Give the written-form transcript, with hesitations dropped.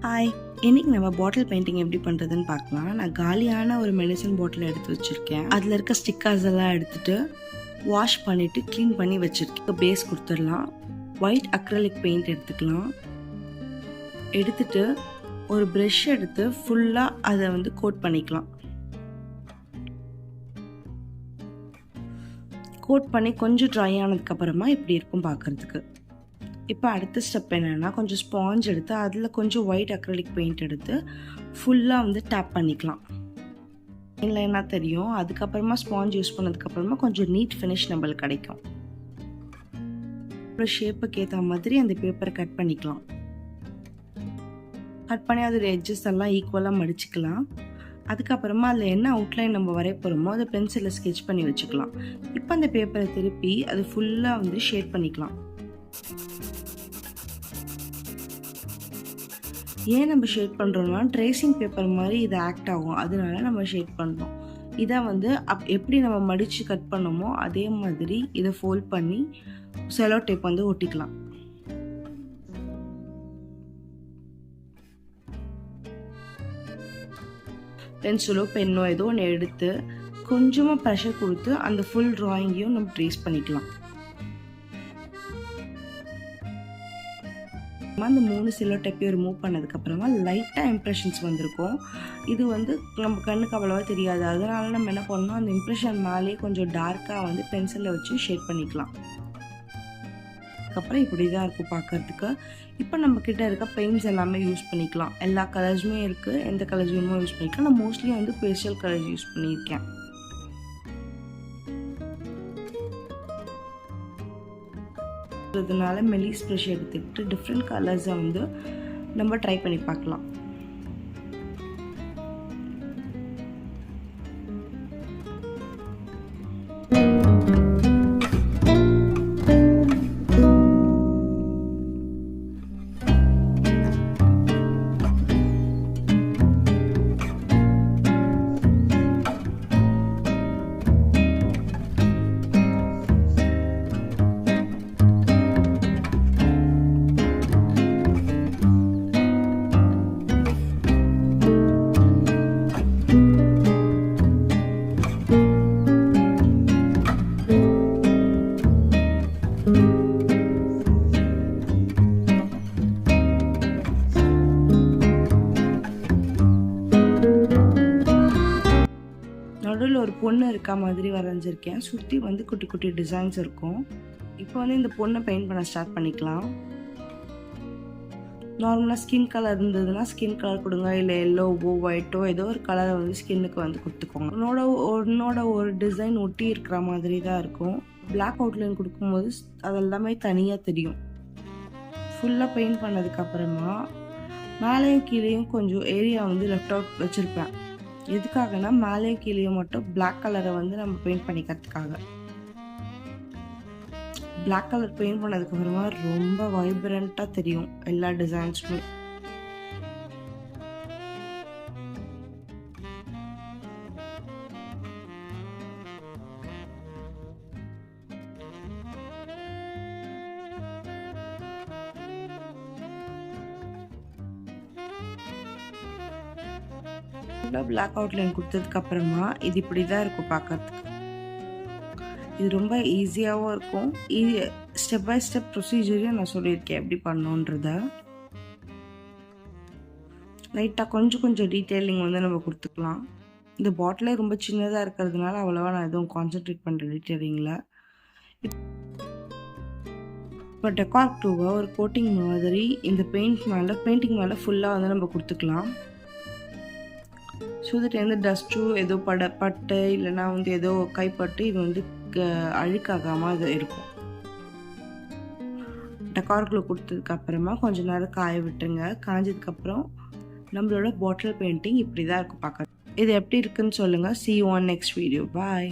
Hi, இன்னைக்கு நம்ம பாட்டில் painting எப்படி பண்ணுறதுன்னு பார்க்கலாம். நான் காலியான ஒரு மெடிசன் பாட்டில் எடுத்து வச்சுருக்கேன். அதில் இருக்க ஸ்டிக்கர்ஸ் எல்லாம் எடுத்துகிட்டு வாஷ் பண்ணிவிட்டு க்ளீன் பண்ணி வச்சுருக்கேன். பேஸ் கொடுத்துடலாம். ஒயிட் அக்ரலிக் பெயிண்ட் எடுத்துக்கலாம். எடுத்துட்டு ஒரு ப்ரஷ் எடுத்து ஃபுல்லாக அதை கோட் பண்ணிக்கலாம். கோட் பண்ணி கொஞ்சம் ட்ரை ஆனதுக்கப்புறமா இப்படி இருக்கும் பார்க்குறதுக்கு. இப்போ அடுத்த ஸ்டெப் என்னென்னா, கொஞ்சம் ஸ்பாஞ்ச் எடுத்து அதில் கொஞ்சம் ஒயிட் அக்ரலிக் பெயிண்ட் எடுத்து ஃபுல்லாக டேப் பண்ணிக்கலாம். லைனாக தெரியும். அதுக்கப்புறமா ஸ்பாஞ்ச் யூஸ் பண்ணதுக்கப்புறமா கொஞ்சம் நீட் ஃபினிஷ் நம்மளுக்கு கிடைக்கும். அப்புறம் ஷேப்புக்கு ஏற்ற மாதிரி அந்த பேப்பரை கட் பண்ணிக்கலாம். கட் பண்ணி அதோட எட்ஜஸ் எல்லாம் ஈக்குவலாக மடிச்சுக்கலாம். அதுக்கப்புறமா அதில் என்ன அவுட்லைன் நம்ம வரைய போகிறோமோ அதை பென்சிலில் ஸ்கெட்ச் பண்ணி வச்சுக்கலாம். இப்போ அந்த பேப்பரை திருப்பி அது ஃபுல்லாக ஷேட் பண்ணிக்கலாம். ஏன் நம்ம ஷேட் பண்ணுறோம்னா, ட்ரேசிங் பேப்பர் மாதிரி இது ஆக்ட் ஆகும். அதனால நம்ம ஷேட் பண்ணுறோம். இதை எப்படி நம்ம மடித்து கட் பண்ணோமோ அதே மாதிரி இதை ஃபோல்ட் பண்ணி செலோ டேப் ஒட்டிக்கலாம். பென்சிலோ பென்னோ ஏதோ ஒன்று எடுத்து கொஞ்சமாக ப்ரெஷர் கொடுத்து அந்த ஃபுல் ட்ராயிங்கையும் நம்ம ட்ரேஸ் பண்ணிக்கலாம். அந்த 3 செல்லோ டேப்பையும் ரிமூவ் பண்ணதுக்கப்புறமா லைட்டாக இம்ப்ரெஷன்ஸ் வந்திருக்கும். இது நம்ம கண்ணுக்கு அவ்வளோவா தெரியாது. அதனால நம்ம என்ன பண்ணணும், அந்த இம்ப்ரெஷன் மேலேயே கொஞ்சம் டார்க்காக பென்சிலில் வச்சு ஷேட் பண்ணிக்கலாம். அதுக்கப்புறம் இப்படி தான் இருக்கும் பார்க்குறதுக்கு. இப்போ நம்ம கிட்ட இருக்க பெயிண்ட்ஸ் எல்லாமே யூஸ் பண்ணிக்கலாம். எல்லா கலர்ஸுமே இருக்குது. எந்த கலர்ஸ் வேணுமோ யூஸ் பண்ணிக்கலாம். நான் மோஸ்ட்லி பேஸ்டல் கலர்ஸ் யூஸ் பண்ணியிருக்கேன். அதனால மெலிஸ் ப்ரஷ் எடுத்துக்கிட்டு டிஃப்ரெண்ட் கலர்ஸை நம்ம ட்ரை பண்ணி பார்க்கலாம். நடுவில் ஒரு பொண்ணு இருக்கா மாதிரி வரைஞ்சிருக்கேன். சுற்றி குட்டி குட்டி டிசைன்ஸ் இருக்கும். இப்போ இந்த பொண்ணை பெயிண்ட் பண்ண ஸ்டார்ட் பண்ணிக்கலாம். நார்மலாக ஸ்கின் கலர் இருந்ததுன்னா ஸ்கின் கலர் கொடுங்க, இல்லை எல்லோவோ ஒயிட்டோ ஏதோ ஒரு கலரை ஸ்கின்னுக்கு கொடுத்துக்கோங்க. உன்னோட ஒரு டிசைன் ஒட்டி இருக்கிற மாதிரி தான் இருக்கும். பிளாக் அவுட்லைன் கொடுக்கும்போது அதெல்லாமே தனியாக தெரியும். ஃபுல்லாக பெயிண்ட் பண்ணதுக்கப்புறமா மேலேயும் கீழேயும் கொஞ்சம் ஏரியா லெஃப்ட் அவுட் வச்சுருப்பேன். எதுக்காகனா, மேலே கீழே மட்டும் பிளாக் கலரை நம்ம பெயிண்ட் பண்ணிக்கிறதுக்காக. பிளாக் கலர் பெயிண்ட் பண்ணதுக்கு அப்புறமா ரொம்ப வைப்ரண்ட்டாக தெரியும் எல்லா டிசைன்ஸுமே. பிளாக் அவுட்லைன் கொடுத்ததுக்கப்புறமா இது இப்படி தான் இருக்கும் பார்க்கறதுக்கு. இது ரொம்ப ஈஸியாகவும் இருக்கும். ஸ்டெப் பை ஸ்டெப் ப்ரொசீஜரையும் நான் சொல்லியிருக்கேன் எப்படி பண்ணணுன்றத. லைட்டாக கொஞ்சம் டீட்டெயிலிங் நம்ம கொடுத்துக்கலாம். இந்த பாட்டிலே ரொம்ப சின்னதாக இருக்கிறதுனால அவ்வளோவா நான் எதுவும் கான்சென்ட்ரேட் பண்ணுறேன் டீட்டெயிலிங்கில். இப்போ டெக்கார் டூவை ஒரு கோட்டிங் மாதிரி இந்த பெயிண்டிங் மேலே ஃபுல்லாக நம்ம கொடுத்துக்கலாம். ஸோ தட் டஸ்ட்டோ ஏதோ பட்டு இல்லைனா ஏதோ கைப்பட்டு இது அழுக்காகாமல் அது இருக்கும். டெக்கார்க்குள்ளே கொடுத்ததுக்கப்புறமா கொஞ்சம் நேரம் காய விட்டுருங்க. காஞ்சதுக்கப்புறம் நம்மளோட பாட்டில் பெயிண்டிங் இப்படி தான் இருக்கும் பார்க்க. இது எப்படி இருக்குன்னு சொல்லுங்கள். See you on next video. Bye.